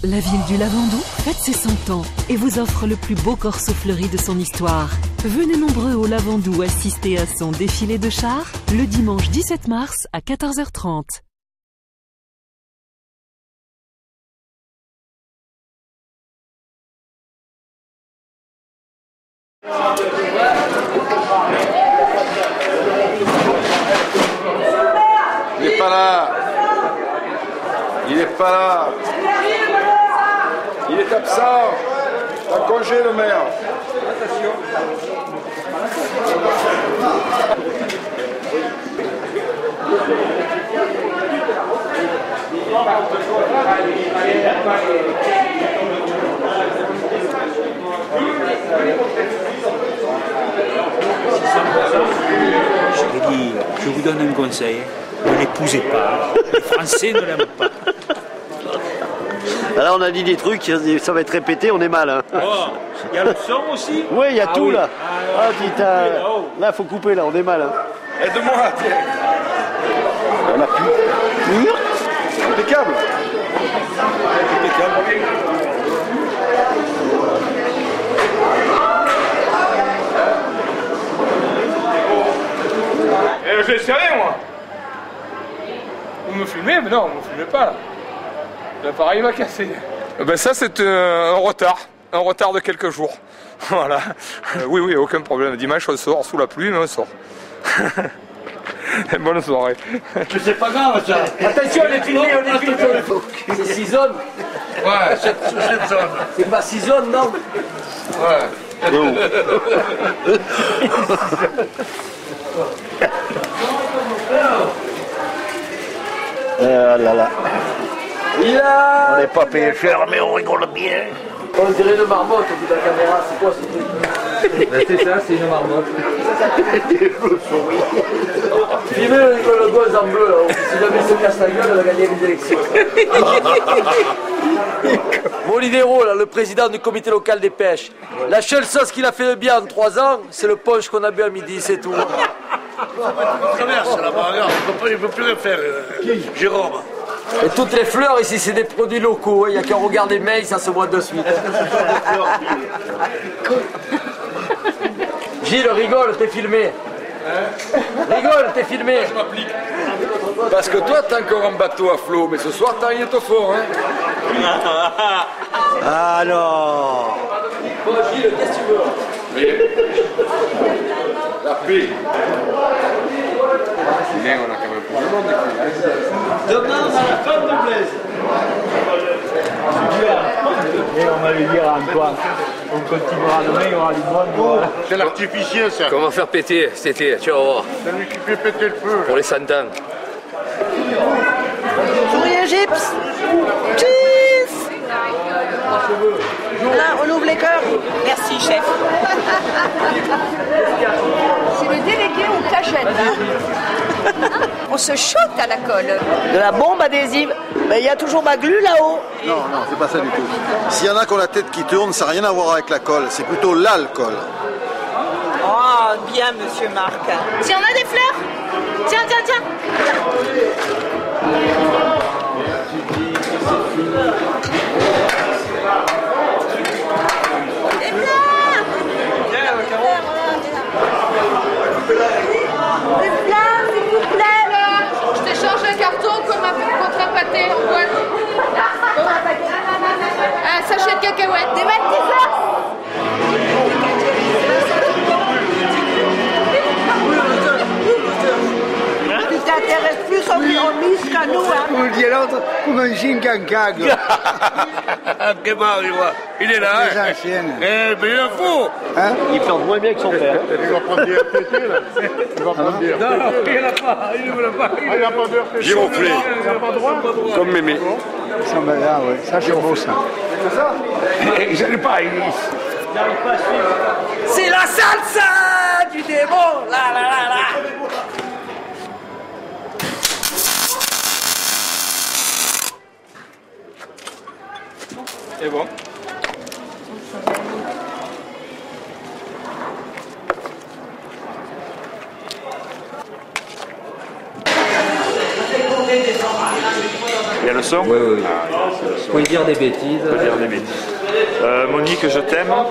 La ville du Lavandou fête ses 100 ans et vous offre le plus beau corso fleuri de son histoire. Venez nombreux au Lavandou assister à son défilé de chars le dimanche 17 mars à 14h30. Il n'est pas là. Il n'est pas là. Il est absent. En congé, le maire. Attention. Je dis, je vous donne un conseil, ne l'épousez pas. Les Français ne l'aiment pas. Là, on a dit des trucs, ça va être répété, on est mal. Hein. Oh, il y a le son aussi. Oui, il y a tout oui. là. Ah, putain. Là, faut couper, là, on est mal. Hein. Aide-moi, tiens. On a plus. Impeccable. Impeccable. Je sais rien, moi. Vous me filmez? Mais non, vous me filmez pas là. L'appareil va casser. Ben ça c'est un retard de quelques jours. Voilà. Oui, aucun problème. Dimanche on sort sous la pluie, mais on sort. Bonne soirée. C'est pas grave ça. Attention, on est filmé. C'est 6 zones. Ouais, cette zone. C'est pas 6 zones, non? Ouais. Là là. On n'est pas payé cher, mais on rigole bien. On dirait une marmotte au bout de la caméra, c'est quoi ce truc? C'est ça, c'est une marmotte. Filmez le gosse en bleu, là. Si jamais il se casse la gueule, il va gagner les élections. Molidero, là, le président du comité local des pêches. La seule sauce qu'il a fait de bien en 3 ans, c'est le punch qu'on a bu à midi, c'est tout. On traverse là-bas, regarde, il ne peut plus rien faire. Jérôme. Et toutes les fleurs ici, c'est des produits locaux. Il n'y a qu'à regarder les mails, ça se voit de suite. Gilles, rigole, t'es filmé. Rigole, t'es filmé. Je m'applique. Parce que toi, t'es encore en bateau à flot, mais ce soir, t'as rien au fort, hein. Alors. Bon, Gilles, qu'est-ce que tu veux? La paix. Mais on a quand même plus de monde. Demain, on a la femme de Blaise. Et on va lui dire à Antoine, on continuera demain, il y aura du monde. C'est l'artificiel ça. Comment faire péter cet été, tu vas voir. C'est lui qui fait péter le feu. Pour les 100 ans. Souriez gyps. Cheese. Là, on ouvre les cœurs. Merci, chef. C'est le délégué au cagette. On se choque à la colle. De la bombe adhésive. Mais il y a toujours ma glu là-haut. Non, c'est pas ça du tout. S'il y en a qui ont la tête qui tourne, ça n'a rien à voir avec la colle. C'est plutôt l'alcool. Oh, bien, monsieur Marc. Tiens, on a des fleurs. Tiens. Je t'échange un carton comme un contre un pâté en boîte. Un sachet de cacahuètes. Des matiseurs. Tu t'intéresses plus aux mise qu'à nous, hein. Vous le dites l'autre, vous mangez un cancag. Il est là. Les anciennes. Mais il en faut. Hein? Il plante moins bien que son père. Il va prendre des RTT là. Il va prendre des RTT. Non, il n'a pas. Il ne l'a pas. Il n'a pas de RTT. Giroflé. Il n'a pas droit. Comme mémé. Ça, ben là, ouais. Ça, c'est beau ça. C'est ça? Je n'ai pas. C'est la salsa du démon. Là. C'est bon. y a le son? Oui, oui, oui. Vous pouvez dire des bêtises. Vous pouvez dire des bêtises. Monique, je t'aime. Oh,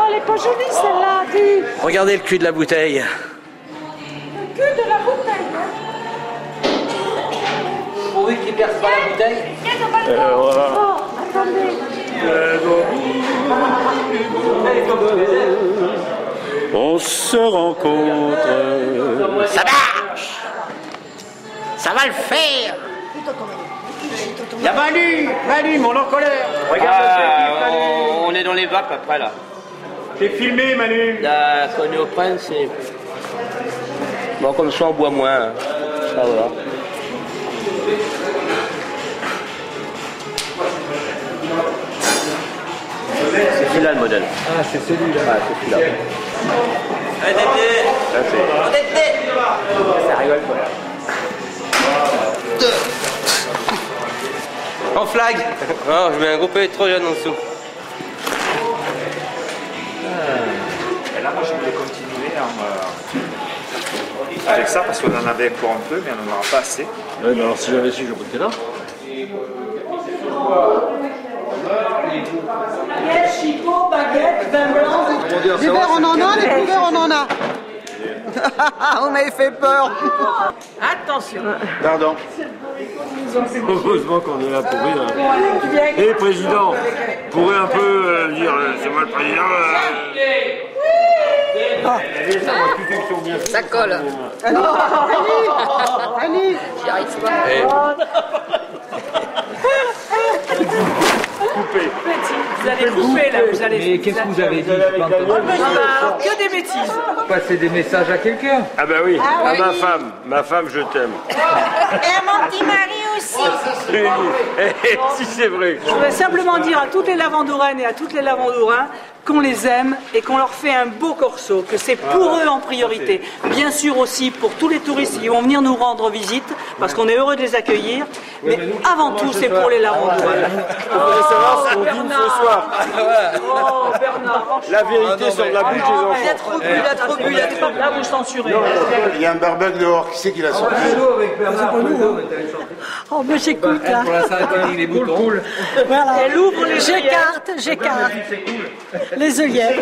elle est pas jolie celle-là, tu... Regardez le cul de la bouteille. Le cul de la bouteille. Pourvu qu'il perce pas la bouteille. Voilà. Oh, attendez. On se rencontre. Ça marche. Ça va le faire. Il y a Manu, mon en colère. On est dans les vapes après là. T'es filmé, Manu. La connue au prince, c'est. Bon, comme ça, on boit moins. Hein. Ça va. C'est celui-là le modèle. Ah, c'est celui-là. Ah, c'est celui-là. Ça rigole pas. En flag. Non, je mets un groupe trop jeune en dessous. Et là, moi, je voulais continuer avec ça parce qu'on en avait encore un peu, mais on n'en aura pas assez. Oui, mais alors si j'avais su, je goûtais là. Chicot, baguette, vin blanc. Du verre on en a, des couverts on en a. On m'avait fait peur. Attention. Pardon. Heureusement qu'on est là pour rire. Et président, pourrait un peu dire, c'est moi le président. Ça colle. Annie, J'y arrive pas. Vous allez couper là, vous allez... Mais qu'est-ce que vous avez dit? Alors, que des bêtises. Passer des messages à quelqu'un? Ah ben oui, à ma femme, je t'aime. Et à mon petit mari aussi. Si c'est vrai. Je voudrais simplement dire à toutes les lavandouraines et à toutes les lavandourains qu'on les aime et qu'on leur fait un beau corso, que c'est pour eux en priorité. Bien sûr aussi pour tous les touristes qui vont venir nous rendre visite, parce qu'on est heureux de les accueillir, mais avant tout c'est pour les lavandouraines. On voudrait savoir ce qu'on dîne ce soir. Oh Bernard, La vérité sur la bouche des enfants. il a trop bu, il a trop bu, là vous censurez. Il y a un barbecue dehors, qui c'est qui l'a sorti? Oh mais j'écoute là. Pour l'instant, elle les boutons. Voilà. Elle ouvre les j'écarte. Les œillets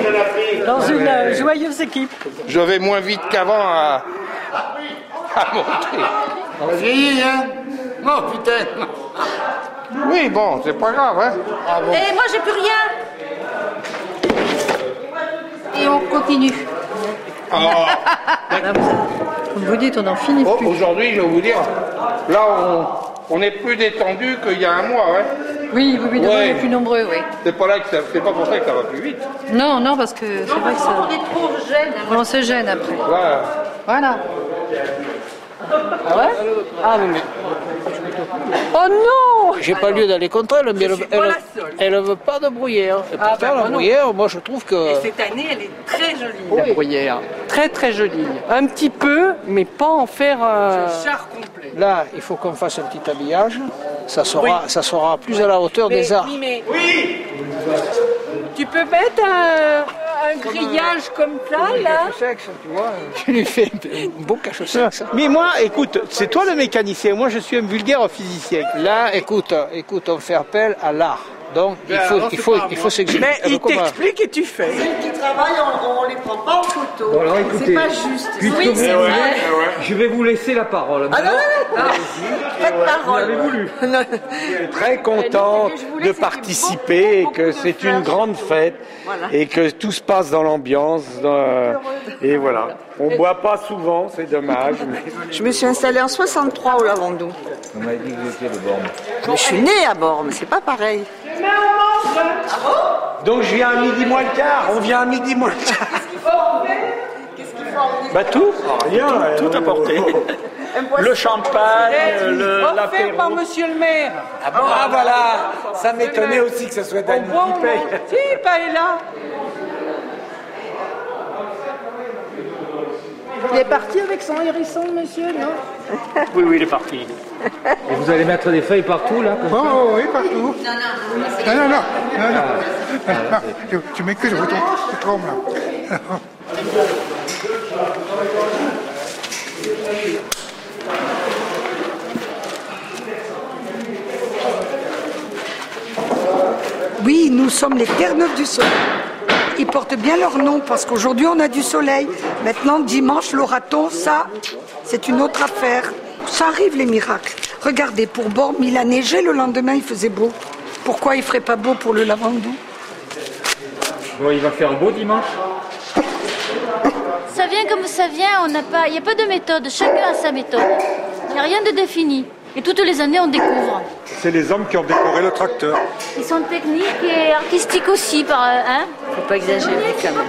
dans une joyeuse équipe. Je vais moins vite qu'avant à monter. on va vieillir, hein? Oh putain. Oui, bon, c'est pas grave, hein. Et moi j'ai plus rien. Et on continue. Comme vous dites, on n'en finit plus. Aujourd'hui, je vais vous dire, là, on est plus détendu qu'il y a un mois, hein. Oui, on est plus nombreux, oui. C'est pas pour ça que ça va plus vite. Non, parce que c'est vrai que ça... On est trop gêne. On se gêne après. Voilà. Ah ouais? Ah mais... Oh non! J'ai pas lieu d'aller contre elle, mais elle veut pas de bruyère. Et pourtant, la bruyère, moi je trouve que... Et cette année, elle est très jolie. La bruyère. Très très jolie. Un petit peu, mais pas en faire... char complet. Là, il faut qu'on fasse un petit habillage. Ça sera plus à la hauteur des arts. Oui. Tu peux mettre un grillage comme ça, là? Cache-sexe, tu vois. Tu lui fais un beau cache-sexe. Mais moi, écoute, c'est toi le mécanicien, moi je suis un vulgaire physicien. Là, écoute, on fait appel à l'art. Donc, il faut s'exercer. Mais il t'explique et tu fais. Ceux qui travaillent, on les prend pas en photo. Bon, alors, écoutez, c'est pas juste. Oui, c'est vrai. Je vais vous laisser la parole. Ah non, pas de parole. Vous l'avez voulu. Très content de participer et que c'est une grande fête et que tout se passe dans l'ambiance. Et voilà. On boit pas souvent, c'est dommage. Mais... Je me suis installée en 63 au Lavandou. On m'a dit que vous étiez de Borne. Mais je suis née à Borne, c'est pas pareil. Donc je viens à midi moins le quart. On vient à midi moins le quart. Qu'est-ce qu'il faut emmener? Bah tout, rien, tout apporté. Le champagne, offert par monsieur le maire. Ah voilà, ça m'étonnait aussi que ce soit Dany qui paye. Si, pas est là. Il est parti avec son hérisson, monsieur, non? Oui, il est parti. Et vous allez mettre des feuilles partout, là comme ça? Oui, partout. Non. Tu m'excuses, je trompe, là. Oui, nous sommes les Terre-Neuve du Soleil. Ils portent bien leur nom parce qu'aujourd'hui on a du soleil. Maintenant, dimanche, l'oraton, ça, c'est une autre affaire. Ça arrive les miracles. Regardez, pour Bormes, il a neigé, le lendemain il faisait beau. Pourquoi il ferait pas beau pour le Lavandou? Bon, il va faire beau dimanche. Ça vient comme ça vient, il n'y a pas de méthode, chacun a sa méthode. Il n'y a rien de défini. Et toutes les années, on découvre. C'est les hommes qui ont décoré le tracteur. Ils sont techniques et artistiques aussi, hein. Faut pas exagérer quand même.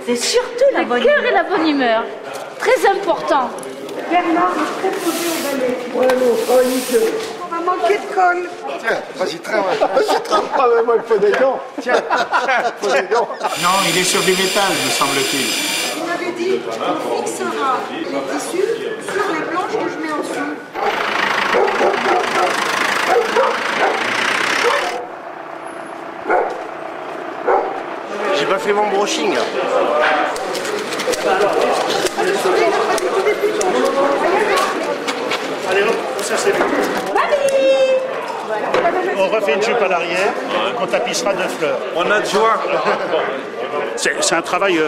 C'est surtout la bonne humeur. Le cœur et la bonne humeur. Très important. Bernard est très posé au balai. On va manquer de colle. Tiens, vas-y, travaille. Moi, il faut des gants. Tiens, il faut des gants. Non, il est sur du métal, me semble-t-il. Il m'avait dit, on fixera les tissus sur les planches que je mets en dessous. J'ai pas fait mon brushing. Allez hop, ça c'est bon. On refait une jupe à l'arrière, qu'on tapissera de fleurs. On a de joie. C'est un travail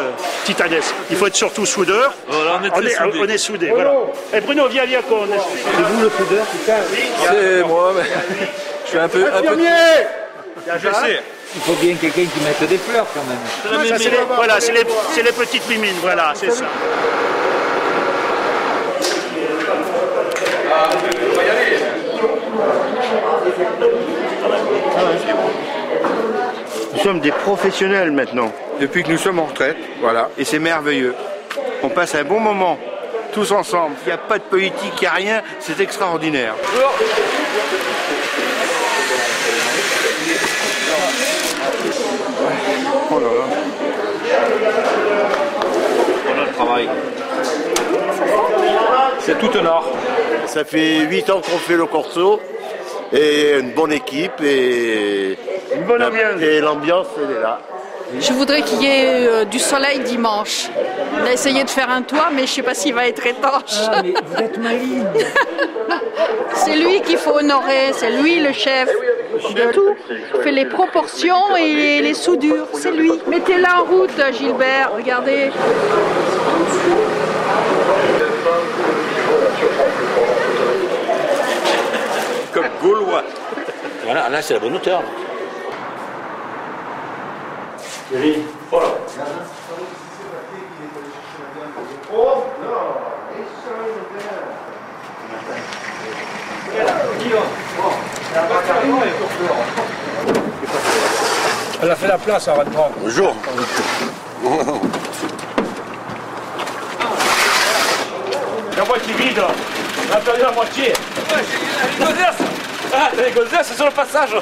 titanesque. Il faut être surtout soudeur. Voilà, on est soudés. Voilà. Et Bruno, viens qu'on est. C'est vous le soudeur, c'est ça? C'est moi, mais je suis un peu... Je sais. Il faut bien quelqu'un qui mette des fleurs quand même. Ça, voilà, c'est les petites mimines, voilà, c'est ça. Nous sommes des professionnels maintenant, depuis que nous sommes en retraite, voilà, et c'est merveilleux. On passe un bon moment, tous ensemble. Il n'y a pas de politique, il n'y a rien, c'est extraordinaire. Oh là là. On a le travail. C'est tout un art. Ça fait 8 ans qu'on fait le corso, et une bonne équipe, et une bonne ambiance. Et l'ambiance, elle est là. Je voudrais qu'il y ait du soleil dimanche. On a essayé de faire un toit, mais je ne sais pas s'il va être étanche. Ah, mais vous êtes maligne. C'est lui qu'il faut honorer, c'est lui le chef de tout. Il fait les proportions et les soudures, c'est lui. Mettez-la en route, Gilbert, regardez. Comme Gaulois. Voilà, là c'est la bonne hauteur. Voilà. Elle a fait la place à rentrant. Bonjour. La moitié vide. L'intérieur à moitié. Les gonzesses. Ah, les gonzesses, c'est sur le passage.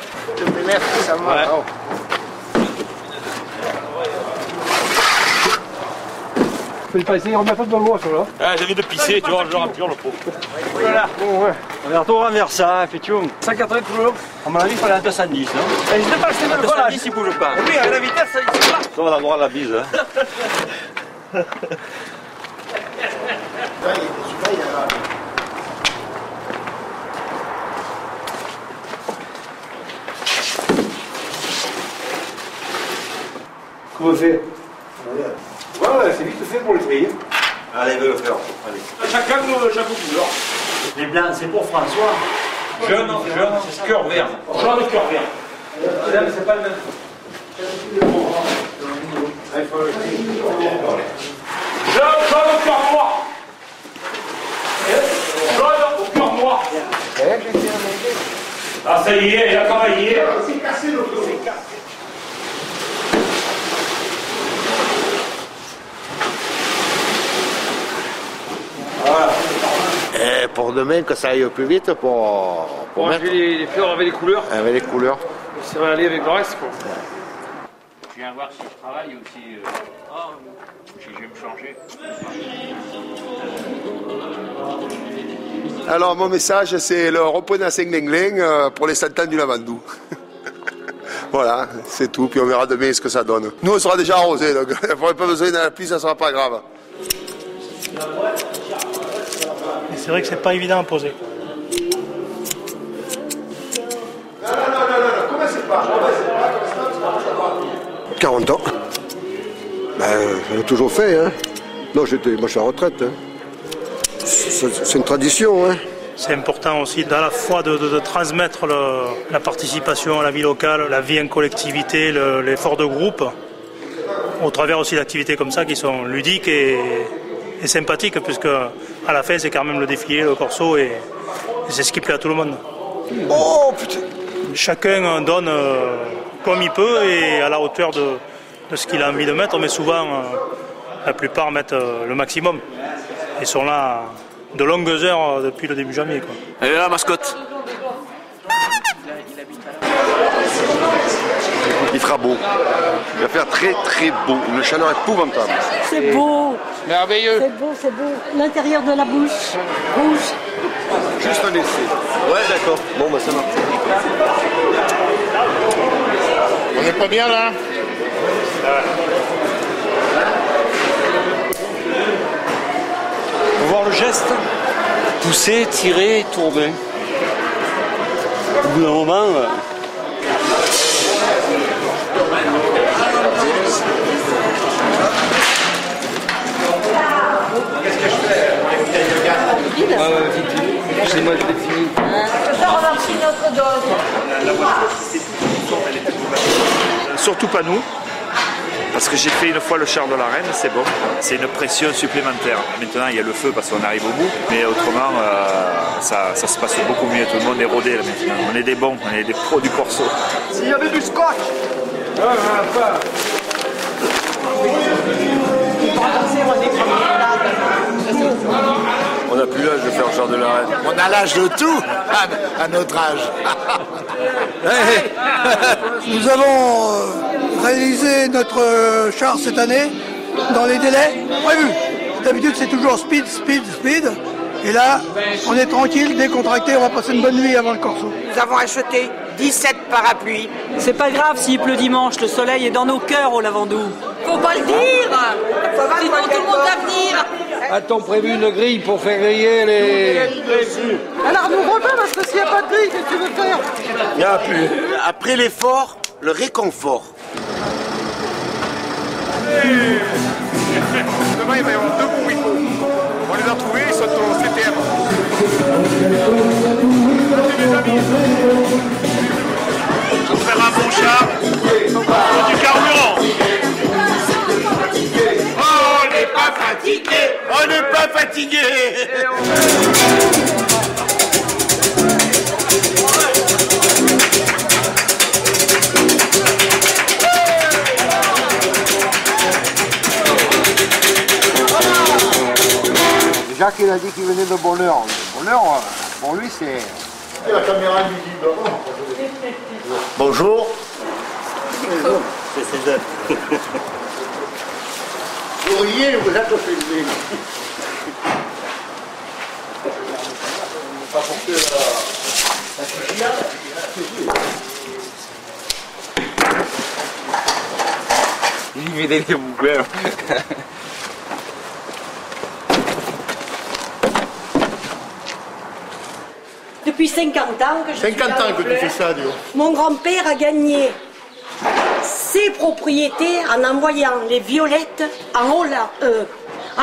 Merci, ça va. Faut le passer, on met pas de l'eau sur là. Ah, j'ai envie de pisser, tu vois, je le remplir le pot. Voilà. Bon, ouais. On est retourné vers ça, effectivement. 180 toujours. À mon avis, il fallait un 210, non? Et je dépasse les 210, il bouge pas. Oui, avec la vitesse, ça il se là. On va avoir la bise. Hein. Comment c'est? Voilà, c'est vite fait pour les trier. Allez, le faire. Allez. Chacun chaque couleur. Les blancs, c'est pour François. Jaune, cœur vert. Jaune, cœur vert. Là, mais c'est pas le même. Jaune au cœur noir. Jaune au cœur noir. Ah, ça y est, il a travaillé. C'est cassé le dos. Voilà. Et pour demain, que ça aille plus vite pour mettre les fleurs avec les couleurs. Avec les couleurs. Ça va aller avec le reste, quoi. Je viens voir si je travaille ou si je vais me changer. Alors mon message, c'est le reprenez à Saint-Lengling pour les 100 ans du Lavandou. Voilà, c'est tout, puis on verra demain ce que ça donne. Nous on sera déjà arrosés, donc il n'y aura pas besoin de la pluie, ça ne sera pas grave. C'est vrai que c'est pas évident à poser. Non, commencez pas. 40 ans. Ben, je l'ai toujours fait, hein. Non, moi je suis en retraite. Hein. C'est une tradition, hein. C'est important aussi à la fois de transmettre la participation à la vie locale, la vie en collectivité, l'effort de groupe, au travers aussi d'activités comme ça qui sont ludiques et sympathiques, puisque à la fin c'est quand même le défilé, le corso, et c'est ce qui plaît à tout le monde. Oh putain! Chacun donne comme il peut et à la hauteur de ce qu'il a envie de mettre, mais souvent la plupart mettent le maximum. Ils sont là de longues heures depuis le début janvier, quoi. Elle est là, mascotte. Il fera beau. Il va faire très très beau. Une chaleur épouvantable. C'est beau. Merveilleux. C'est beau. L'intérieur de la bouche, rouge. Juste un essai. Ouais, d'accord. Bon, bah ça marche. On n'est pas bien là? Faut voir le geste. Pousser, tirer, tourner. Au bout d'un moment... Qu'est-ce que je fais? Ouais, vite. C'est moi, je l'ai fini. Je peux remercier notre dose. Surtout pas nous, parce que j'ai fait une fois le char de la reine, c'est bon. C'est une pression supplémentaire. Maintenant, il y a le feu parce qu'on arrive au bout, mais autrement, ça se passe beaucoup mieux. Tout le monde est rodé là maintenant. On est des bons, on est des pros du corso. S'il y avait du scotch! On n'a plus l'âge de faire le char de la reine. On a l'âge de tout à notre âge. Nous avons réalisé notre char cette année dans les délais prévus. D'habitude c'est toujours speed. Et là, on est tranquille, décontracté, on va passer une bonne nuit avant le corso. Nous avons acheté 17 parapluies. C'est pas grave s'il pleut dimanche, le soleil est dans nos cœurs au Lavandou. Faut pas le dire! Sinon tout le monde va venir. A-t-on prévu une grille pour faire griller les... Alors nous repas parce que s'il n'y a pas de grille, qu'est-ce que tu veux faire? Il n'y a plus. Après l'effort, le réconfort. Demain, il va y avoir 2 bourricots. On les a trouvés, ils sont au CTM. Pour faire un bon char, il faut du carburant. On n'est pas fatigué. On n'est pas fatigué. Jacques, il a dit qu'il venait de Bonheur. Bonheur, pour lui, c'est... La caméra invisible. Bonjour. C'est Cézanne. Vous riez, vous êtes filmé. Pas porter la cuchilla. Il met des boucles. Depuis 50 ans que je 50 suis ans que tu fais ça, Dieu. Mon grand-père a gagné ses propriétés en envoyant les violettes en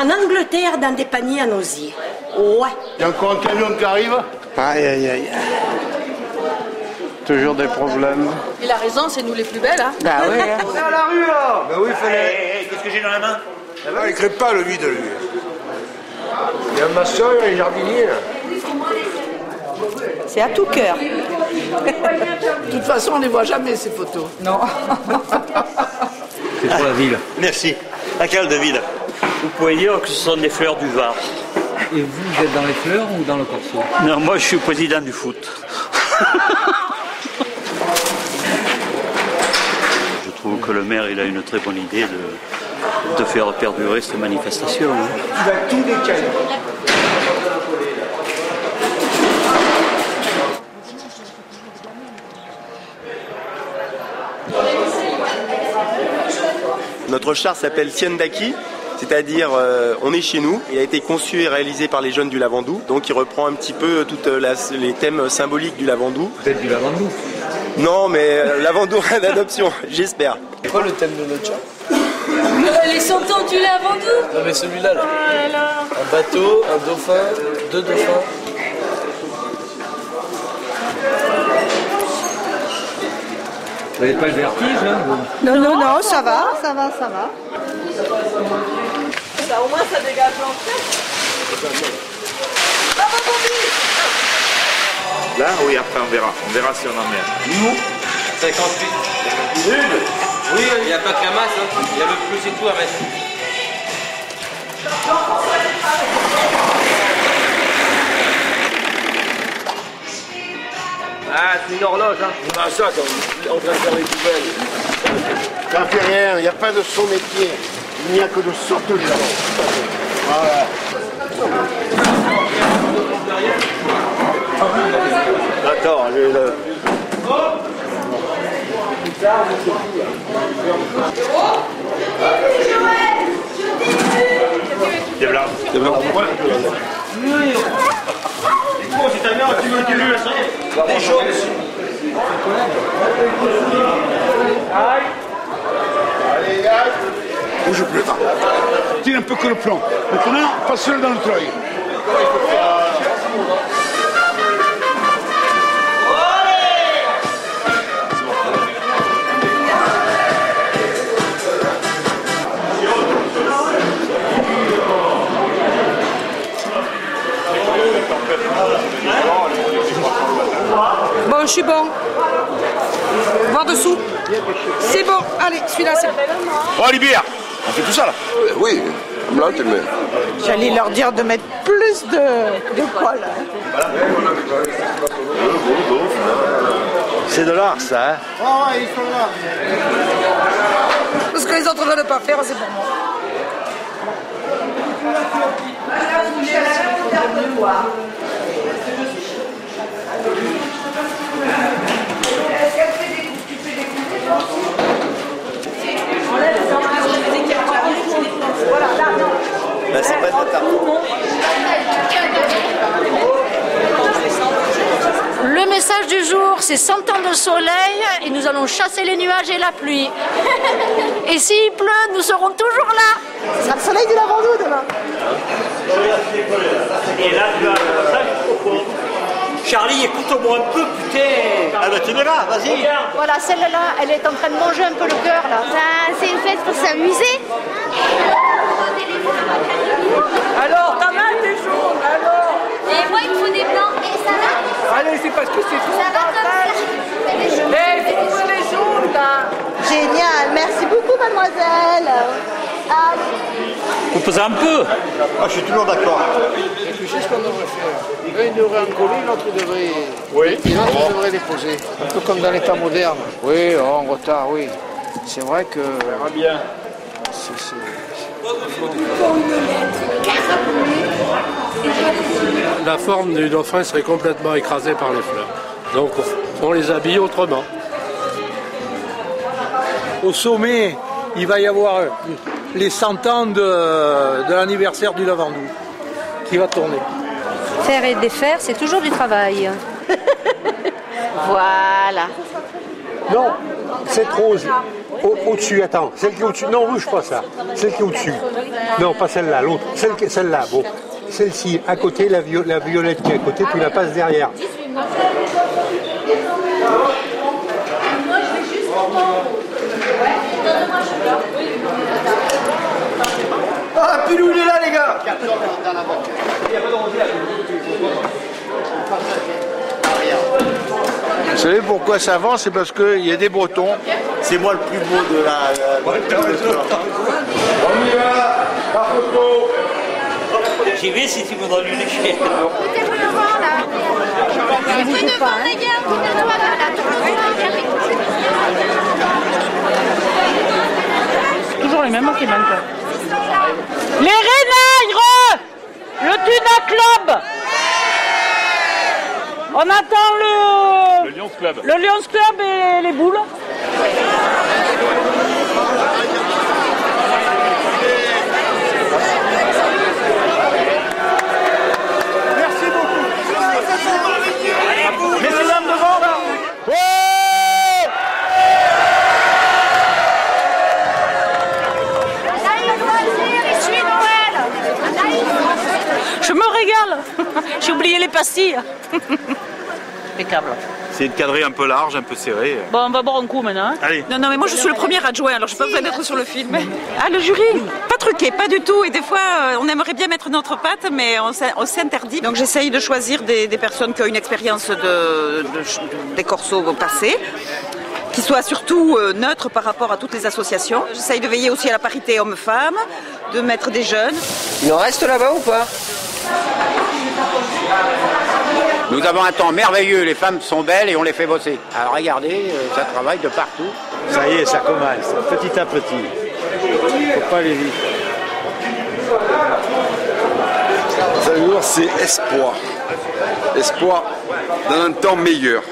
Angleterre dans des paniers en osier. Ouais. Il y a encore un camion qui arrive. Aïe. Toujours des problèmes. Il a raison, c'est nous les plus belles. Hein. Bah oui. Hein. On est à la rue là. Ben oui, il fallait... Qu'est-ce que j'ai dans la main? Il crève pas le vide, lui. Il y a un maçon, il y a un jardinier, là. C'est à tout cœur. De toute façon, on ne les voit jamais, ces photos. Non. C'est pour la ville. Merci. Laquelle de ville? Vous pouvez dire que ce sont des fleurs du Var. Et vous êtes dans les fleurs ou dans le corso? Non, moi je suis président du foot. Je trouve que le maire il a une très bonne idée de faire perdurer cette manifestation. Il va tout décaler. Notre char s'appelle Tiendaki, c'est-à-dire on est chez nous. Il a été conçu et réalisé par les jeunes du Lavandou, donc il reprend un petit peu tous les thèmes symboliques du Lavandou. Peut-être du Lavandou. Non, mais Lavandou d'adoption, j'espère. C'est quoi le thème de notre char? Les 100 ans du Lavandou. Non mais celui-là, là. Oh là là. Un bateau, un dauphin, 2 dauphins. Vous n'avez pas le vertige, là? Non, non, non, ça va, ça va, ça va. Ça, au moins, ça dégage l'entrée. Là, oui, après on verra si on en met. Nous 58. Oui, il n'y a pas que la masse, hein. Il y a le plus et tout à mettre. Ah, c'est une horloge, hein. Ah, ça, quand on est en train de faire les poubelles. Ça fait rien, il n'y a pas de son métier. Il n'y a que de sorte de gens. Voilà. Attends, je vais le... Des blancs. Des blancs. Si ta mère, tu veux du lieu, ça des choses. Allez, gars. Bouge plus. Tire un peu que le plomb. Maintenant, passe-le dans le treuil. Bon, je suis bon. Voir dessous. C'est bon. Allez, celui-là, c'est bon. Oh, Olivier, on fait tout ça là? Oui, là, tu le mets. J'allais leur dire de mettre plus de colle. C'est de l'art, ça, hein? Ah ouais, ils sont là. Tout ce que les autres ne veulent pas faire, c'est pour moi. Ben, c'est pas de la tarte. Le message du jour, c'est 100 ans de soleil et nous allons chasser les nuages et la pluie. Et s'il pleut, nous serons toujours là. Ce sera le soleil du Lavandou demain. Et là, tu as ça, Charlie, écoute-moi un peu, putain. Ah bah tu verras, vas-y. Voilà, celle-là, elle est en train de manger un peu le cœur, là. C'est une fête pour s'amuser. Alors, ta main, t'es jaune, alors. Et moi, il me faut des blancs. Et ça va? Allez, c'est parce que c'est trop. Ça va comme ça. Eh, faut les jaunes, là. Génial. Merci beaucoup, mademoiselle. Coupe-en un peu. Ah, je suis toujours d'accord. Et tu sais ce qu'on devrait faire? Un il devrait en coller, l'autre devrait... Oui. Et l'autre il devrait les poser. Un peu comme dans les temps modernes. Oui, en retard, oui. C'est vrai que... On verra bien. La forme du dauphin serait complètement écrasée par les fleurs. Donc on les habille autrement. Au sommet, il va y avoir les 100 ans de l'anniversaire du Lavandou qui va tourner. Faire et défaire, c'est toujours du travail. Voilà. Non, cette rose au-dessus, attends, celle qui est au-dessus, non, bouge pas ça, celle qui est au-dessus. Non, pas celle-là, l'autre, celle-là, bon. Celle-ci, à côté, la violette qui est à côté, tu la passes derrière. Ah, Pilou, il est là, les gars. Vous savez pourquoi ça avance? C'est parce qu'il y a des Bretons. C'est moi le plus beau de la... On y va, la photo. J'y vais si tu me donnes une échelle. Mettez-vous devant, là. Mettez-vous devant, les gars. Mettez-vous devant, là. les mêmes qui manquent. Les Rénaires, le Tuna Club. On attend Le Lions Club. Le Lions Club et les boules. Merci beaucoup. Messieurs, dames, devant là. Je me régale. J'ai oublié les pastilles. Impeccable. C'est de cadrer un peu large, un peu serré. Bon, on va boire un coup maintenant. Hein. Allez. Non, mais moi je suis le premier adjoint, alors je n'ai pas besoin d'être sur le film. Ah, le jury, pas truqué, pas du tout. Et des fois, on aimerait bien mettre notre patte, mais on s'interdit. Donc j'essaye de choisir des personnes qui ont une expérience des corsos passés, qui soient surtout neutres par rapport à toutes les associations. J'essaye de veiller aussi à la parité homme-femme, de mettre des jeunes. Il en reste là-bas ou pas? Nous avons un temps merveilleux, les femmes sont belles et on les fait bosser. Alors regardez, ça travaille de partout. Ça y est, ça commence, petit à petit. Faut pas aller vite. Vous allez voir, c'est espoir. Espoir dans un temps meilleur.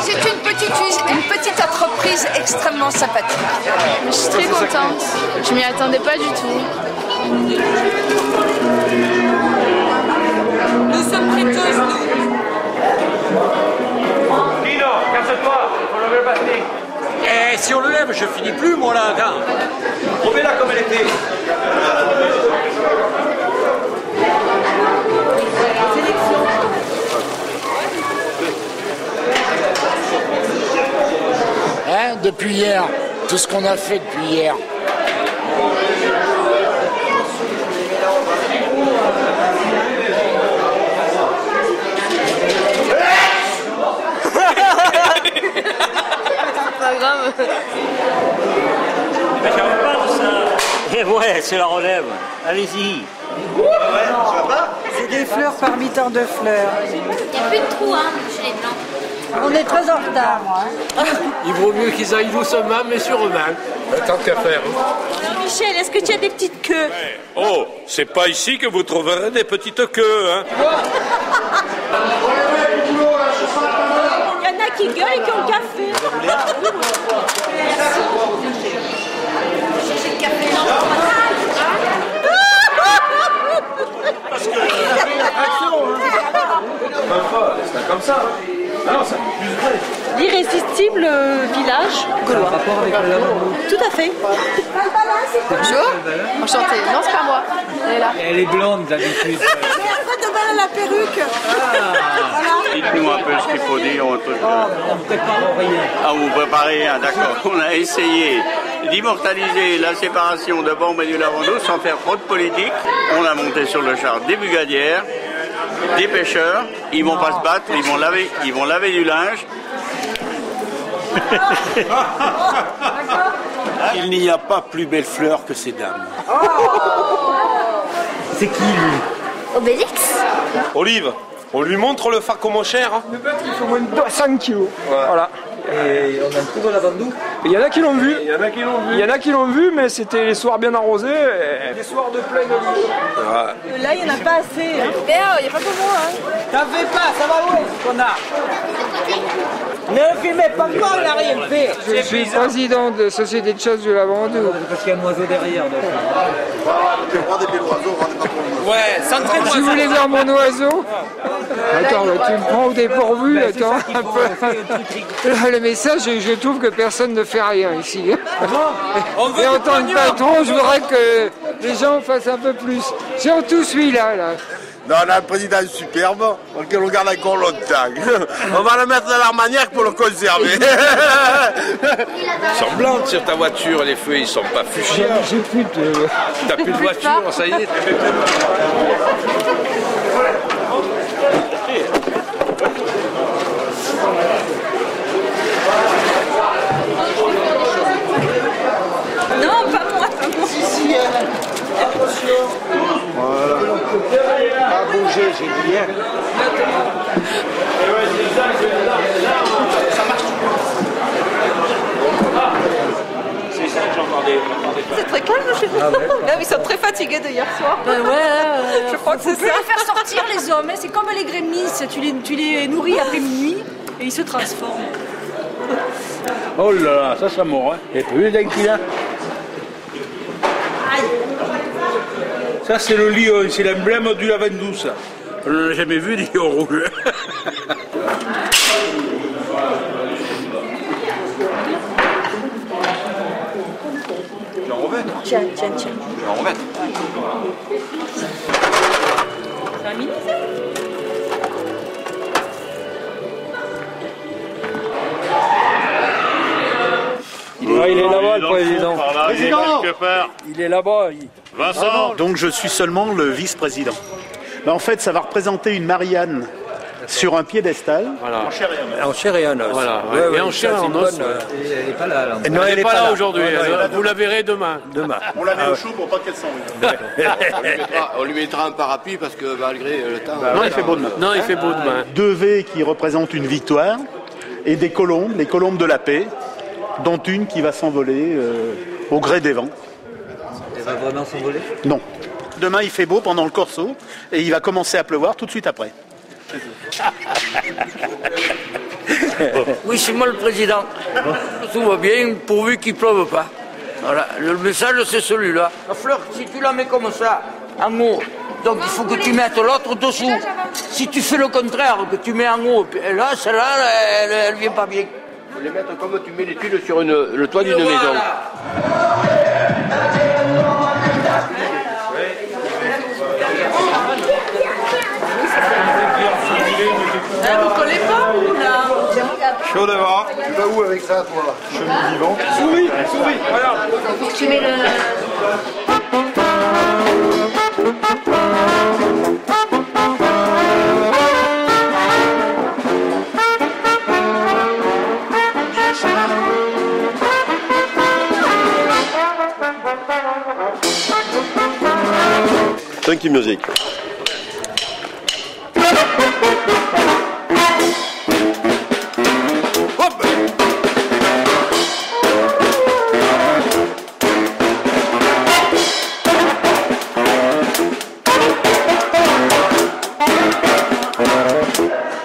C'est une petite entreprise extrêmement sympathique. Je suis très contente. Je m'y attendais pas du tout. Nous sommes prêteuses, nous. Dino, casse-toi, faut lever le basket. Eh, si on le lève, je finis plus, moi là. Remets-la comme elle était. Hein, depuis hier, tout ce qu'on a fait depuis hier. Pas grave. Mais j'en veux pas de ça. Eh ouais, c'est la relève. Allez-y. Ouais, tu vas pas? C'est des fleurs parmi tant de fleurs. Il n'y a plus de trous hein, chez les blancs. On est très en retard, moi. Il vaut mieux qu'ils aillent doucement, mais sûrement. Tant qu'à faire. Michel, est-ce que tu as des petites queues? Oh, c'est pas ici que vous trouverez des petites queues, hein. Il y en a qui gueulent et qui ont le café. J'ai le café. C'est comme ça. Ah non, c'est plus vrai. L'irrésistible village gaulois. Rapport avec le lavabo. Tout à fait. Bonjour. Enchantée. Non, c'est pas moi. Elle est là. Elle est blonde d'habitude. Faites de balle à la perruque. Dites-nous un peu ce qu'il faut dire. On ne prépare rien. Ah, vous préparez rien, d'accord. On a essayé d'immortaliser la séparation de Bombe et du Lavandou sans faire trop de politique. On a monté sur le char des bugadières, des pêcheurs. Ils vont pas se battre, ils vont laver du linge. Il n'y a pas plus belle fleur que ces dames. C'est qui lui? Obélix. Olive, on lui montre le faco mon cher. Le bête, il fait moins de 200 kilos. Voilà. Et on a trouvé la bandou. Il y en a qui l'ont vu. Il y en a qui l'ont vu, mais c'était les soirs bien arrosés. Les soirs de pleine lune. Là, il n'y en a pas assez. Hein. Il n'y a pas pour moi. Hein. T'en fais pas, ça va où, connard? Ne filmez pas moi, il n'a rien fait. Je suis président de Société de chasse du Lavandou. Parce qu'il y a un oiseau derrière. Ouais, centrez-moi. Si vous voulez voir mon oiseau. Attends, là, tu me prends au dépourvu, attends un peu. Le message, je trouve que personne ne fait rien ici. Et en tant que patron, je voudrais que les gens fassent un peu plus. Surtout celui-là, là. Non, on a un président superbe, auquel on garde encore longtemps. On va le mettre dans l'armagnac pour le conserver. Ils sont blancs sur ta voiture, les feux, ils sont pas fuchsia. J'ai plus de... T'as plus de voiture, ça y est. Non, pas moi. Voilà. Pas bouger, j'ai dit. Ça marche. Là, ils sont très fatigués de hier soir. Ben ouais, je crois que c'est ça. Faut plus les faire sortir les hommes, hein. C'est comme les gremlins, tu les nourris après minuit et ils se transforment. Oh là là, ça mord. Hein. Et plus d'un qu'il a. Ça, c'est le lion, c'est l'emblème du Lavandou, ça. On n'en a jamais vu des lions rouges. Tu en remettre? Tiens. Tu en remettre? C'est un mini, ça? Il est là-bas, le président. Il est là-bas. Vincent. Donc je suis seulement le vice-président. Ben, en fait, ça va représenter une Marianne sur un piédestal. Voilà. En chair et en os. Voilà. Ouais, et en chair et en os. Elle n'est pas là. Non, elle n'est pas là aujourd'hui. Vous la verrez demain. On la met au chaud pour pas qu'elle s'enlève. On lui mettra un parapluie parce que malgré le temps. Non, il fait beau demain. Non, il fait beau demain. 2 V qui représentent une victoire et des colombes, les colombes de la paix, dont une qui va s'envoler au gré des vents. Elle va vraiment s'envoler? Non. Demain, il fait beau pendant le corso et il va commencer à pleuvoir tout de suite après. Oui, c'est moi le président. Tout va bien, pourvu qu'il ne pleuve pas. Voilà, le message c'est celui-là. La fleur, si tu la mets comme ça, en haut, donc il faut que tu mettes l'autre dessous. Si tu fais le contraire, que tu mets en haut, et là, celle-là, elle vient pas bien. Il faut les mettre comme tu mets les tuiles sur le toit d'une maison. Vous collez pas ou là? Chaud devant. Tu vas où avec ça, toi? Chemin vivant. Souris, voilà. Tu mets le... Funky music.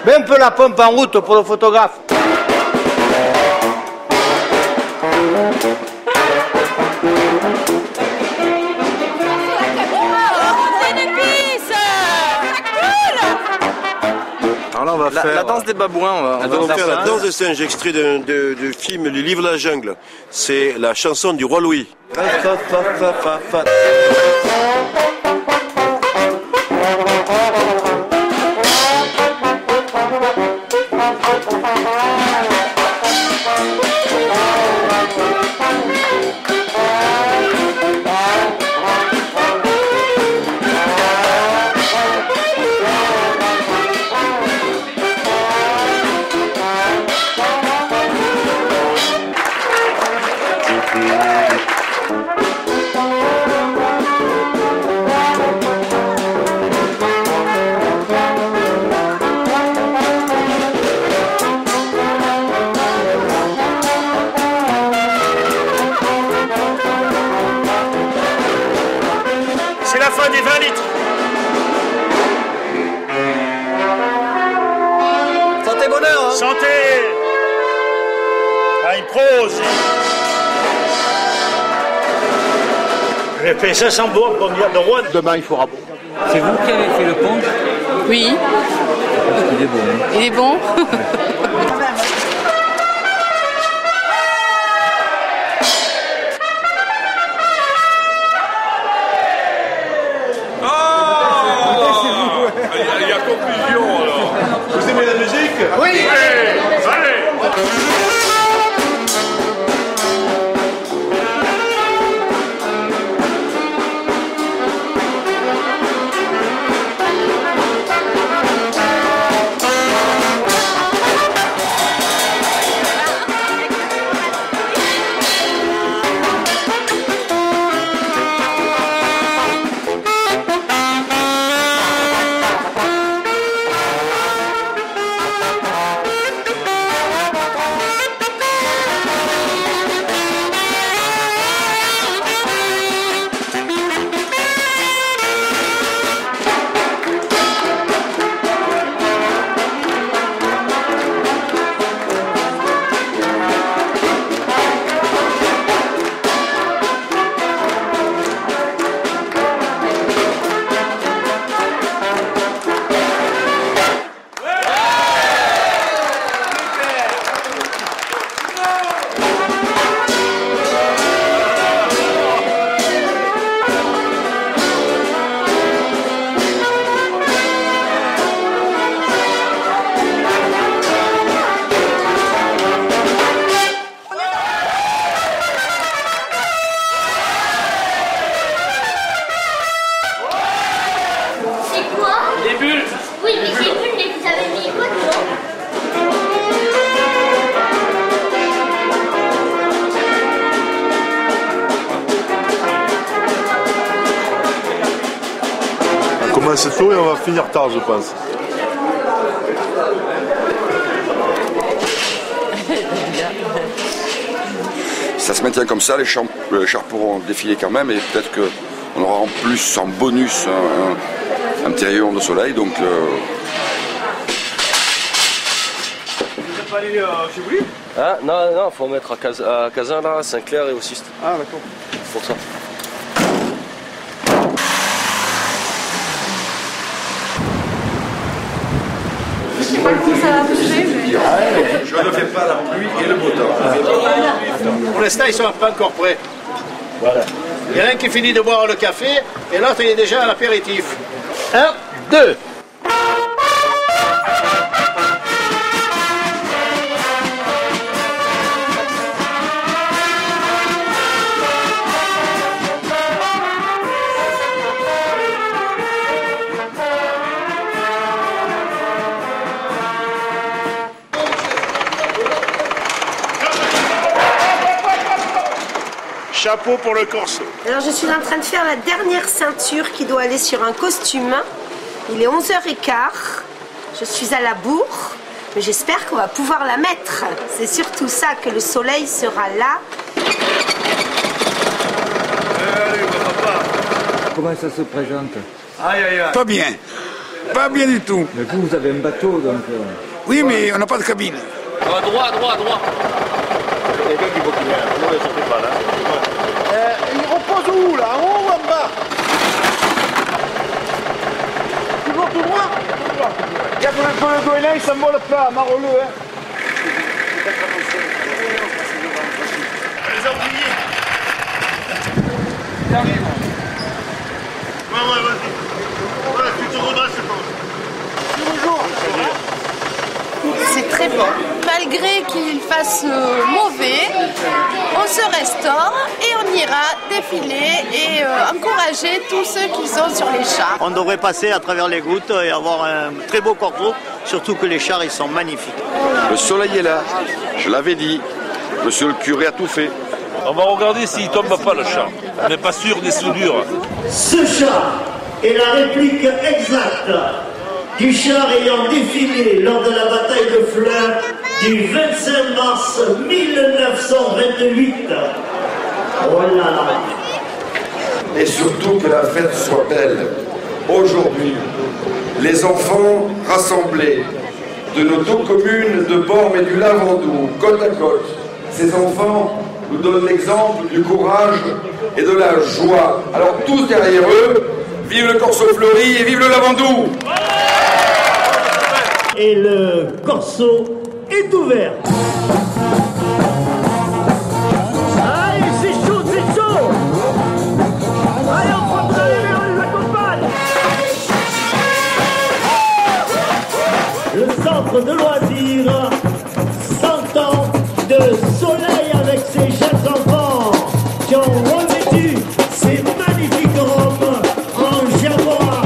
Mets un peu la pompe en route pour le photographe. Alors là, on va faire la danse des babouins. On va faire la danse des singes, extrait de film Le Livre de la Jungle. C'est la chanson du roi Louis. C'est la fin des 20 litres. Santé bonheur, hein. Santé. Ah, une prose. J'ai fait 500 bords pour venir de Rouen. Demain, il fera beau. C'est vous qui avez fait le pont? Oui. Il est beau. Hein. Il est bon. Il y a conclusion alors. Vous aimez la musique? Oui. Allez. commence tôt et on va finir tard, je pense. Ça se maintient comme ça, les chars pourront défiler quand même et peut-être qu'on aura en plus, en bonus, un petit rayon de soleil. Donc, Vous n'êtes pas allé chez vous? Ah, non, faut mettre à Kazan, là, Saint-Clair et au Sistre. Ah, d'accord. Pour ça. Je sais pas comment ça va bouger, mais... je ne fais pas la pluie et le beau temps. Pour l'instant, ils ne sont pas encore prêts. Voilà. Il y en a un qui finit de boire le café et l'autre il est déjà à l'apéritif. 1, 2. Chapeau pour le corso. Alors je suis en train de faire la dernière ceinture qui doit aller sur un costume. Il est 11h15. Je suis à la bourre, mais j'espère qu'on va pouvoir la mettre. C'est surtout ça, que le soleil sera là. Comment ça se présente? Aïe, aïe, aïe. Pas bien. Pas bien du tout. Mais vous avez un bateau, donc... Oui, mais on n'a pas de cabine. Droit. Quelqu'un qui faut qu'il vienne, sinon il ne sortait pas là. Il repose où là? En haut ou en bas? Toujours tout droit? Il y a le goéland, il s'envole pas, maroleux. Hein. Les oubliés. Il arrive. Ouais, vas-y. Ouais, tu te redresses, je pense. Bonjour. C'est très bon. Malgré qu'il fasse mauvais, on se restaure et on ira défiler et encourager tous ceux qui sont sur les chars. On devrait passer à travers les gouttes et avoir un très beau corso, surtout que les chars ils sont magnifiques. Le soleil est là, je l'avais dit, monsieur le curé a tout fait. On va regarder s'il tombe pas le char. On n'est pas sûr des soudures. Ce char est la réplique exacte du char ayant défilé lors de la bataille de Flers du 25 mars 1928. Voilà. Et surtout que la fête soit belle. Aujourd'hui, les enfants rassemblés de nos deux communes de Bormes et du Lavandou, côte à côte, ces enfants nous donnent l'exemple du courage et de la joie. Alors tous derrière eux, vive le Corso Fleuri et vive le Lavandou! Et le corso est ouvert. Allez, c'est chaud, c'est chaud. Allez, on prend ça, les vélos, les accompagne. Le centre de loisirs, 100 ans de soleil avec ces jeunes enfants qui ont revêtu ces magnifiques robes en jaguar.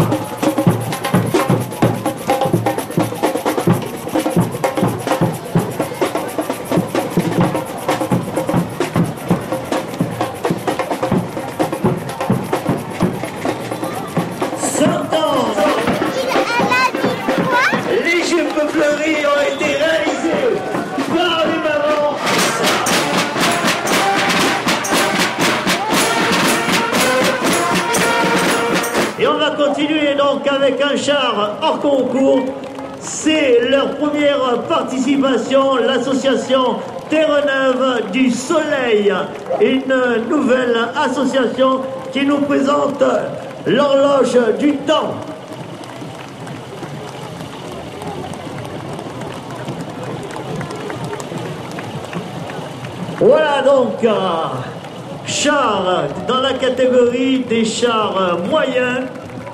Continuer donc avec un char hors concours. C'est leur première participation, l'association Terre-Neuve du Soleil, une nouvelle association qui nous présente l'horloge du temps. Voilà donc char dans la catégorie des chars moyens.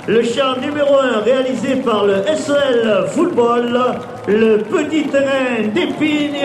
Le char numéro 1 réalisé par le SEL Football, le petit train d'Épine.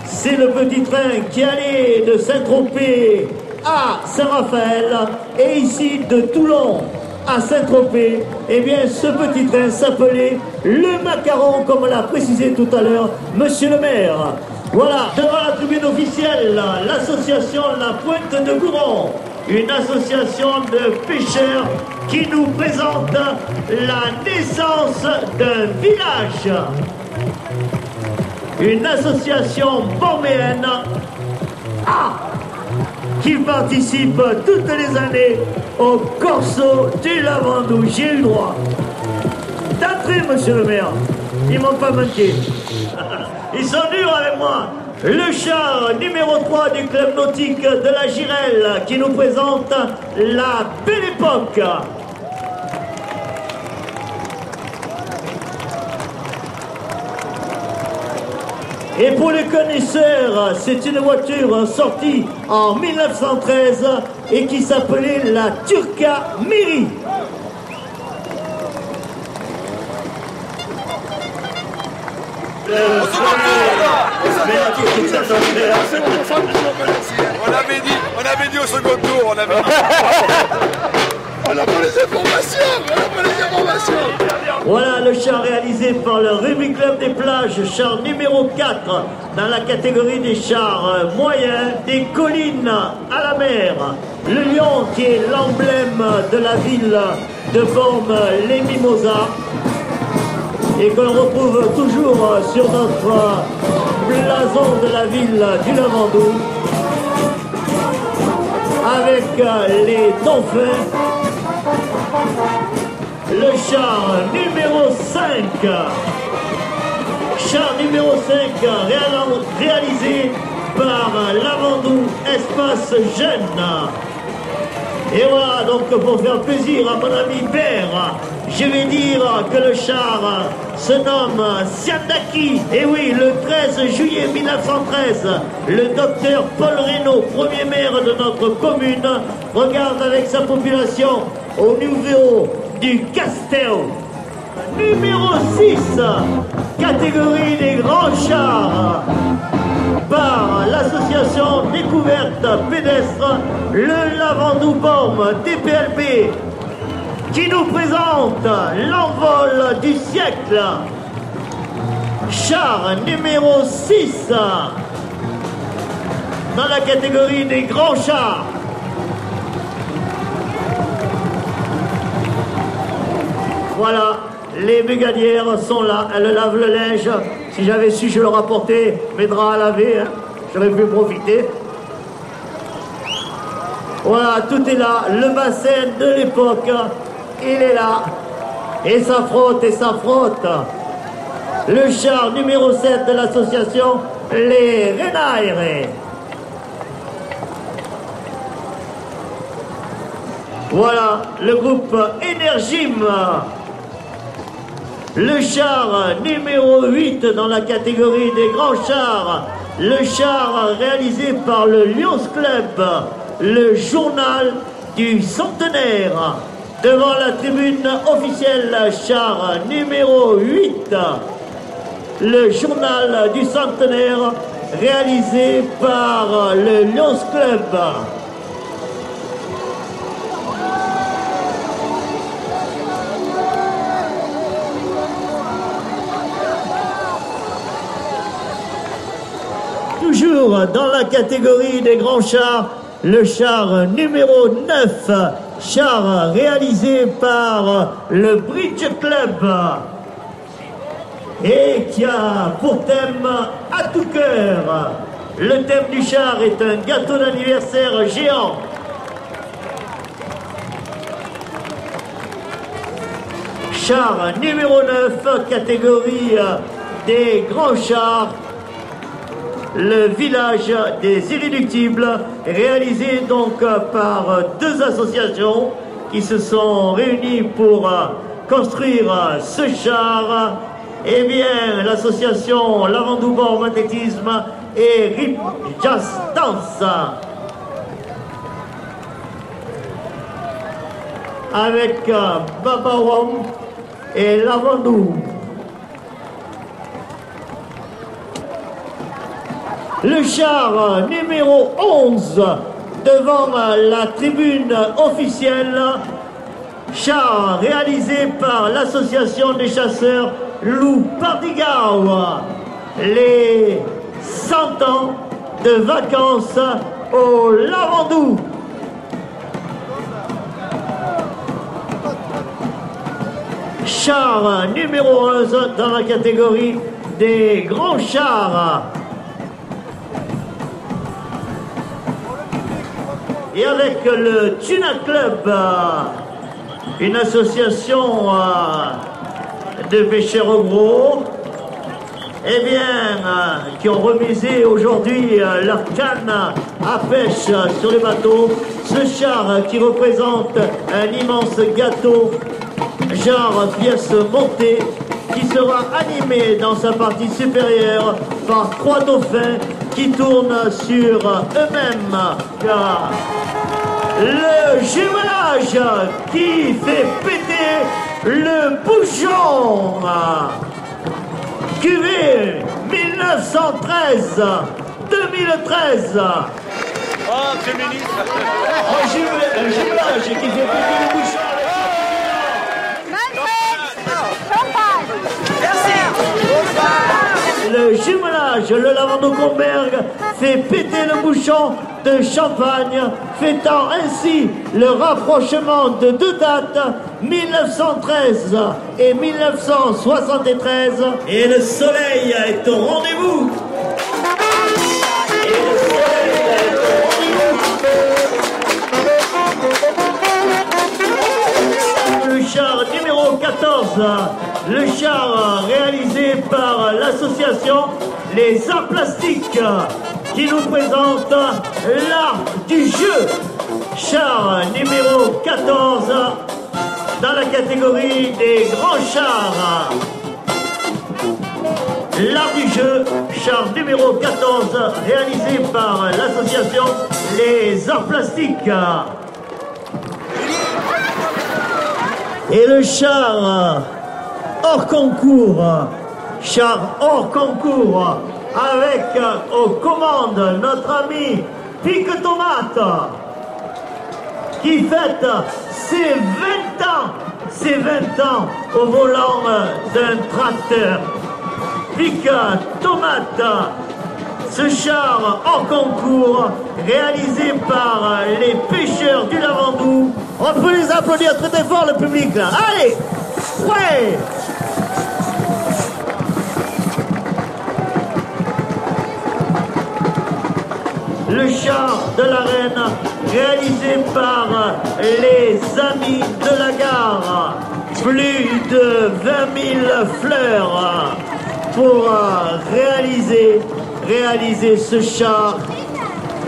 C'est le petit train qui allait de Saint-Tropez à Saint-Raphaël et ici de Toulon à Saint-Tropez. Eh bien, ce petit train s'appelait le Macaron, comme l'a précisé tout à l'heure Monsieur le maire. Voilà, devant la tribune officielle, l'association La Pointe de Gouron, une association de pêcheurs qui nous présente la naissance d'un village. Une association bornéenne qui participe toutes les années au Corso du Lavandou. J'ai eu le droit d'entrer, monsieur le maire. Ils m'ont pas manqué. Ils sont durs avec moi. Le char numéro 3 du club nautique de la Girelle qui nous présente la belle époque. Et pour les connaisseurs, c'est une voiture sortie en 1913 et qui s'appelait la Turca Miri. On avait dit au second tour, on n'a pas les informations, Voilà le char réalisé par le Rugby Club des Plages, char numéro 4 dans la catégorie des chars moyens, des collines à la mer. Le lion qui est l'emblème de la ville de Bormes-les-Mimosas et qu'on retrouve toujours sur notre blason de la ville du Lavandou avec les dauphins. Le char numéro 5, char numéro 5 réalisé par Lavandou Espace Jeune. Et voilà, donc pour faire plaisir à mon ami Père, je vais dire que le char se nomme Siandaki. Et oui, le 13 juillet 1913, le docteur Paul Reynaud, premier maire de notre commune, regarde avec sa population au niveau du Castel. Numéro 6, catégorie des grands chars, par l'association Découverte Pédestre, le Lavandou Bormes DPLB, qui nous présente l'envol du siècle. Char numéro 6 dans la catégorie des grands chars. Voilà, les brigadières sont là, elles lavent le linge. Si j'avais su, je leur apportais mes draps à laver, hein. J'aurais pu profiter. Voilà, tout est là, le bassin de l'époque, il est là. Et ça frotte, et ça frotte. Le char numéro 7 de l'association Les Renaires. Voilà, le groupe Energim. Le char numéro 8 dans la catégorie des grands chars. Le char réalisé par le Lions Club, le journal du centenaire. Devant la tribune officielle, char numéro 8, le journal du centenaire réalisé par le Lions Club. Toujours dans la catégorie des grands chars, le char numéro 9, char réalisé par le Bridge Club et qui a pour thème à tout cœur. Le thème du char est un gâteau d'anniversaire géant. Char numéro 9, catégorie des grands chars, le village des Irréductibles, réalisé donc par deux associations qui se sont réunies pour construire ce char. Eh bien, l'association Lavandou Bormes Athlétisme et Rip Jazz Dance, avec Baba Wom et Lavandou. Le char numéro 11 devant la tribune officielle, char réalisé par l'association des chasseurs Loup Pardigao. Les 100 ans de vacances au Lavandou. Char numéro 1 dans la catégorie des grands chars. Et avec le Tuna Club, une association de pêcheurs au gros, eh bien, qui ont remisé aujourd'hui leur canne à pêche sur les bateaux. Ce char qui représente un immense gâteau, genre pièce montée, qui sera animé dans sa partie supérieure par 3 dauphins qui tournent sur eux-mêmes. Le jumelage qui fait péter le bouchon. Cuvée 1913, 2013. Oh, monsieur le ministre. Un jumelage qui fait péter le bouchon. Le jumelage, le Lavandou Comberg, fait péter le bouchon de champagne, fêtant ainsi le rapprochement de 2 dates, 1913 et 1973. Et le soleil est au rendez-vous. Le char numéro 14, le char réalisé par l'association Les Arts Plastiques, qui nous présente l'art du jeu. Char numéro 14 dans la catégorie des grands chars. L'art du jeu, char numéro 14, réalisé par l'association Les Arts Plastiques. Et le char hors concours, avec aux commandes notre ami Pique Tomate, qui fête ses 20 ans au volant d'un tracteur. Pique Tomate, ce char hors concours, réalisé par les pêcheurs du Lavandou. On peut les applaudir très fort, le public, là. Allez, ouais. Le char de la reine, réalisé par les amis de la gare. Plus de 20 000 fleurs pour réaliser ce char,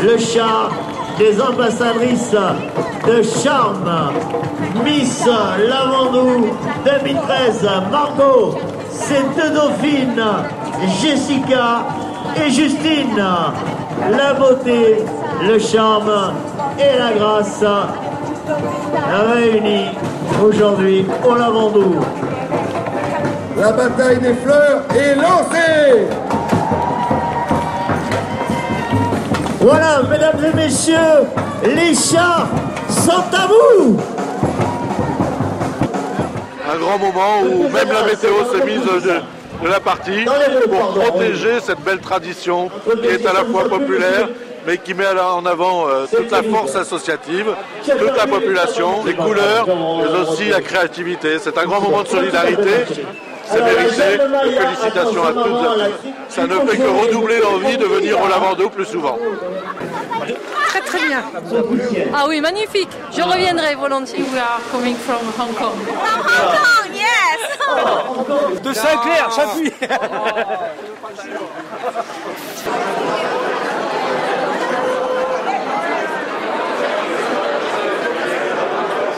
le char des ambassadrices de charme. Miss Lavandou 2013, Margot, ces 2 dauphines, Jessica et Justine. La beauté, le charme et la grâce réunis aujourd'hui au Lavandou. La bataille des fleurs est lancée! Voilà, mesdames et messieurs, les chars sont à vous! Un grand moment où même la météo s'est mise de la partie pour protéger cette belle tradition qui est à la fois populaire mais qui met en avant toute la force associative, toute la population, les couleurs, mais aussi la créativité. C'est un grand moment de solidarité, c'est mérité. Félicitations à toutes et à tous. Ça ne fait que redoubler l'envie de venir au Lavandou plus souvent. Très très bien. Ah oui, magnifique. Je reviendrai volontiers. We are coming from Hong Kong. From Hong Kong, yes. De Saint-Clair, Chapuis.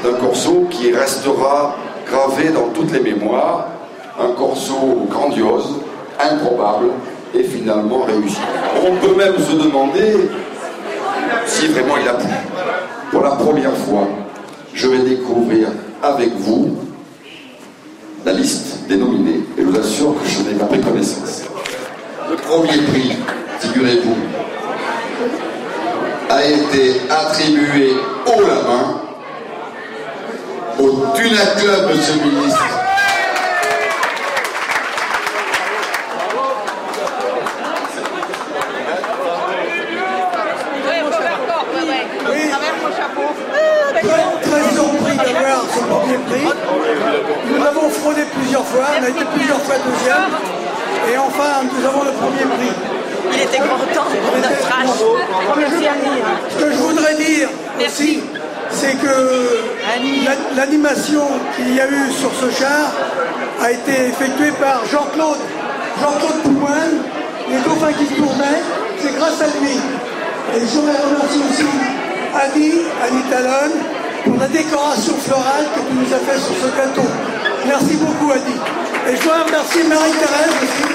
D'un corso qui restera gravé dans toutes les mémoires, un corso grandiose, improbable et finalement réussi. On peut même se demander si vraiment il a plu. Pour la première fois, je vais découvrir avec vous la liste des nominés et je vous assure que je n'ai pas pris connaissance. Le premier prix, figurez-vous, a été attribué haut la main au Tuna Club, monsieur le ministre. Nous l'avons fraudé plusieurs fois, on a été plusieurs fois deuxième. Et enfin, nous avons le premier prix. Il était content pour notre âge. Ce que je voudrais dire aussi, c'est que l'animation qu'il y a eu sur ce char a été effectuée par Jean-Claude Poumoine, les dauphins qui tournaient, c'est grâce à lui. Et je voudrais remercier aussi Annie Talon, pour la décoration florale que tu nous as fait sur ce gâteau. Merci beaucoup Annie. Et je voudrais remercier Marie-Thérèse aussi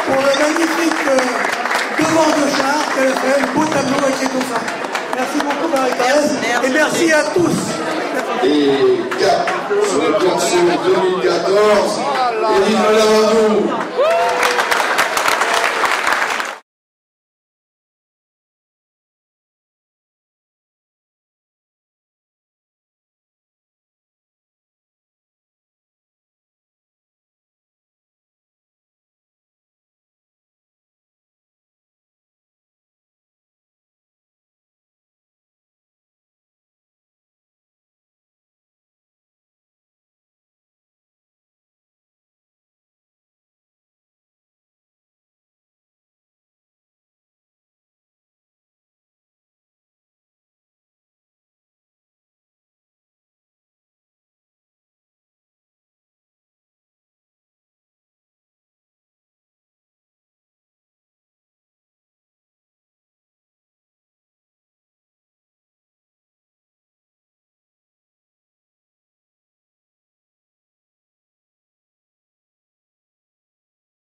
pour le magnifique devant de char qu'elle a fait, le beau tableau avec les dauphins. Merci beaucoup Marie-Thérèse et merci à tous. Et cap sur le corso 2014, et vive le Lavandou.